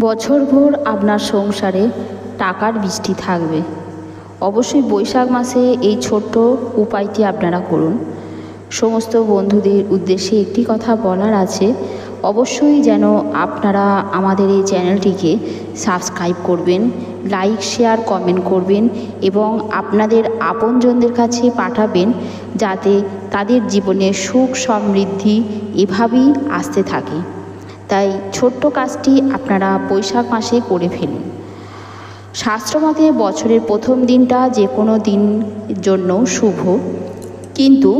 বছরভর আপনার সংসারে টাকার বৃষ্টি থাকবে। অবশ্যই বৈশাখ মাসে এই ছোট্ট উপায়টি আপনারা করুন। সমস্ত বন্ধুদের উদ্দেশ্যে একটি কথা বলার আছে, অবশ্যই যেন আপনারা আমাদের এই চ্যানেলটিকে সাবস্ক্রাইব করবেন, লাইক শেয়ার কমেন্ট করবেন এবং আপনাদের আপনজনদের কাছে পাঠাবেন, যাতে তাদের জীবনে সুখ সমৃদ্ধি এভাবেই আসতে থাকে। তাই ছোট্ট কাজটি আপনারা বৈশাখ মাসে করে ফেলুন। শাস্ত্রমতে বছরের প্রথম দিনটা যে কোনো দিন জন্য শুভ, কিন্তু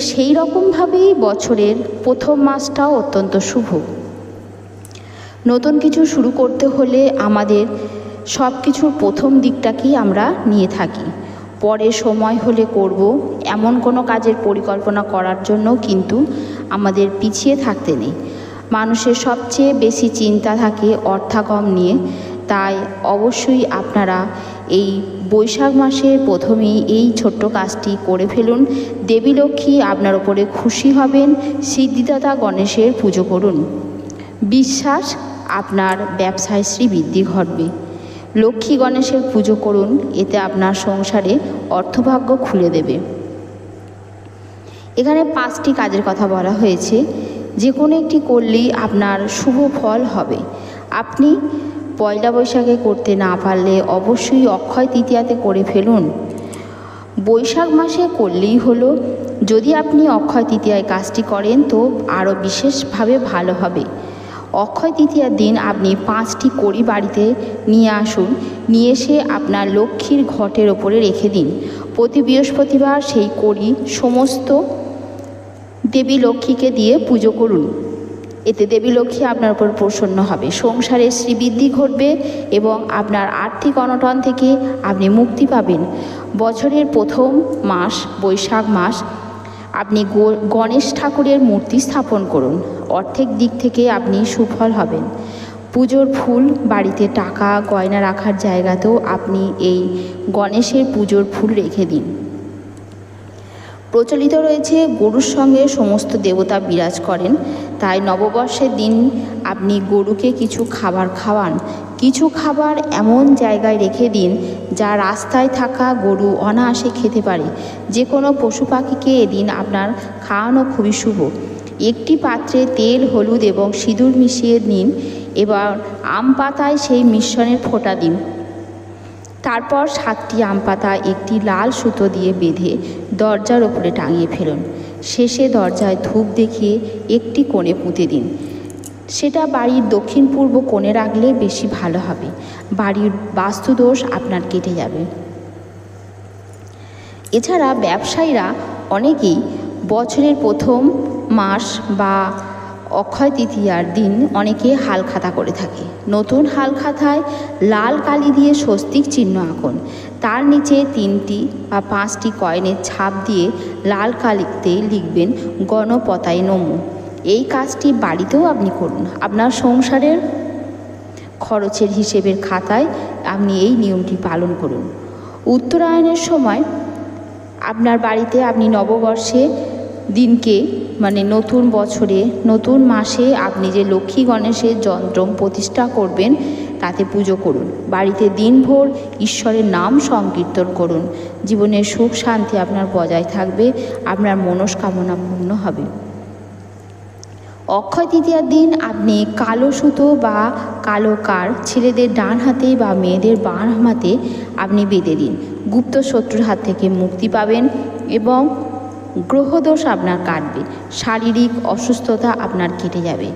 সেই রকমভাবেই বছরের প্রথম মাসটাও অত্যন্ত শুভ। নতুন কিছু শুরু করতে হলে আমাদের সব কিছুর প্রথম দিকটাকেই আমরা নিয়ে থাকি, পরে সময় হলে করব এমন কোনো কাজের পরিকল্পনা করার জন্য কিন্তু আমাদের পিছিয়ে থাকতে নেই। মানুষের সবচেয়ে বেশি চিন্তা থাকে অর্থাগম নিয়ে, তাই অবশ্যই আপনারা এই বৈশাখ মাসের প্রথমেই এই ছোট্ট কাজটি করে ফেলুন। দেবী লক্ষ্মী আপনার ওপরে খুশি হবেন। সিদ্ধিদাতা গণেশের পুজো করুন। বিশ্বাস আপনার ব্যবসায় শ্রীবৃদ্ধি ঘটবে। লক্ষ্মী গণেশের পুজো করুন, এতে আপনার সংসারে অর্থভাগ্য খুলে দেবে। এখানে 5টি কাজের কথা বলা হয়েছে, যে কোনো একটি করলেই আপনার শুভ ফল হবে। আপনি পয়লা বৈশাখে করতে না পারলে অবশ্যই অক্ষয় তৃতীয়াতে করে ফেলুন। বৈশাখ মাসে করলেই হলো। যদি আপনি অক্ষয় তৃতীয়ায় কাজটি করেন তো আরও বিশেষভাবে ভালো হবে। অক্ষয় তৃতীয়ার দিন আপনি 5টি কড়ি বাড়িতে নিয়ে আসুন, নিয়ে এসে আপনার লক্ষ্মীর ঘটের ওপরে রেখে দিন। প্রতি বৃহস্পতিবার সেই কড়ি সমস্ত দেবী লক্ষ্মীকে দিয়ে পুজো করুন। এতে দেবী লক্ষ্মী আপনার উপর প্রসন্ন হবে, সংসারে শ্রীবৃদ্ধি ঘটবে এবং আপনার আর্থিক অনটন থেকে আপনি মুক্তি পাবেন। বছরের প্রথম মাস বৈশাখ মাস আপনি গণেশ ঠাকুরের মূর্তি স্থাপন করুন। অর্থের দিক থেকে আপনি সুফল হবেন। পুজোর ফুল বাড়িতে টাকা গয়না রাখার জায়গাতেও আপনি এই গণেশের পুজোর ফুল রেখে দিন। প্রচলিত রয়েছে গরুর সঙ্গে সমস্ত দেবতা বিরাজ করেন, তাই নববর্ষের দিন আপনি গরুকে কিছু খাবার খাওয়ান। কিছু খাবার এমন জায়গায় রেখে দিন যা রাস্তায় থাকা গরু অনায়াসে খেতে পারে। যে কোনো পশু পাখিকে এদিন আপনার খাওয়ানো খুবই শুভ। একটি পাত্রে তেল, হলুদ এবং সিঁদুর মিশিয়ে নিন। এবার আম পাতায় সেই মিশ্রণের ফোঁটা দিন। তারপর 7টি আম পাতা একটি লাল সুতো দিয়ে বেঁধে দরজার ওপরে টাঙিয়ে ফেলুন। শেষে দরজায় ধূপ দেখিয়ে একটি কোণে পুঁতে দিন। সেটা বাড়ির দক্ষিণ পূর্ব কোণে রাখলে বেশি ভালো হবে। বাড়ির বাস্তুদোষ আপনার কেটে যাবে। এছাড়া ব্যবসায়ীরা অনেকেই বছরের প্রথম মাস বা অক্ষয় তৃতীয়ার দিন অনেকে হালখাতা করে থাকে। নতুন হালখাতায় লাল কালি দিয়ে স্বস্তিক চিহ্ন আঁকুন। তার নিচে 3টি বা 5টি কয়েনের ছাপ দিয়ে লাল কালিতে লিখবেন গণপতায় নমঃ। এই কাজটি বাড়িতেও আপনি করুন। আপনার সংসারের খরচের হিসেবের খাতায় আপনি এই নিয়মটি পালন করুন। উত্তরায়ণের সময় আপনার বাড়িতে আপনি নববর্ষে দিনকে মানে নতুন বছরে নতুন মাসে আপনি যে লক্ষ্মী গণেশের যন্ত্র প্রতিষ্ঠা করবেন তাতে পুজো করুন। বাড়িতে দিনভর ঈশ্বরের নাম সংকীর্তন করুন। জীবনের সুখ শান্তি আপনার বজায় থাকবে, আপনার মনস্কামনা পূর্ণ হবে। অক্ষয় তৃতীয়ার দিন আপনি কালো সুতো বা কালো কার ছেলেদের ডান হাতে বা মেয়েদের বাম হাতে আপনি বেঁধে দিন। গুপ্ত শত্রুর হাত থেকে মুক্তি পাবেন এবং গ্রহদোষ আপনার কাটবে। শারীরিক অসুস্থতা আপনার কেটে যাবে।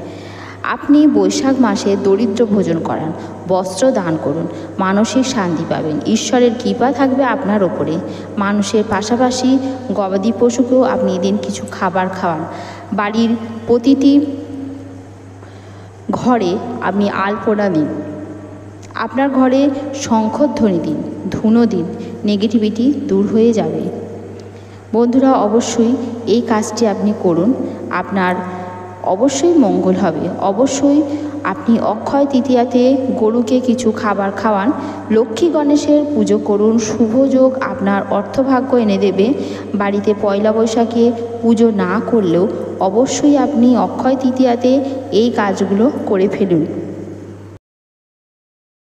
আপনি বৈশাখ মাসে দরিদ্র ভোজন করান, বস্ত্র দান করুন, মানসিক শান্তি পাবেন। ঈশ্বরের কৃপা থাকবে আপনার ওপরে। মানুষের পাশাপাশি গবাদি পশুকেও আপনি এদিন কিছু খাবার খাওয়ান। বাড়ির প্রতিটি ঘরে আপনি আলপনা দিন। আপনার ঘরে শঙ্খধ্বনি দিন, ধুনো দিন। নেগেটিভিটি দূর হয়ে যাবে। বন্ধুরা, অবশ্যই এই কাজটি আপনি করুন, আপনার অবশ্যই মঙ্গল হবে। অবশ্যই আপনি অক্ষয় তৃতীয়াতে গরুকে কিছু খাবার খাওয়ান। লক্ষ্মী গণেশের পুজো করুন। শুভ যোগ আপনার অর্থভাগ্য এনে দেবে। বাড়িতে পয়লা বৈশাখে পুজো না করলেও অবশ্যই আপনি অক্ষয় তৃতীয়াতে এই কাজগুলো করে ফেলুন।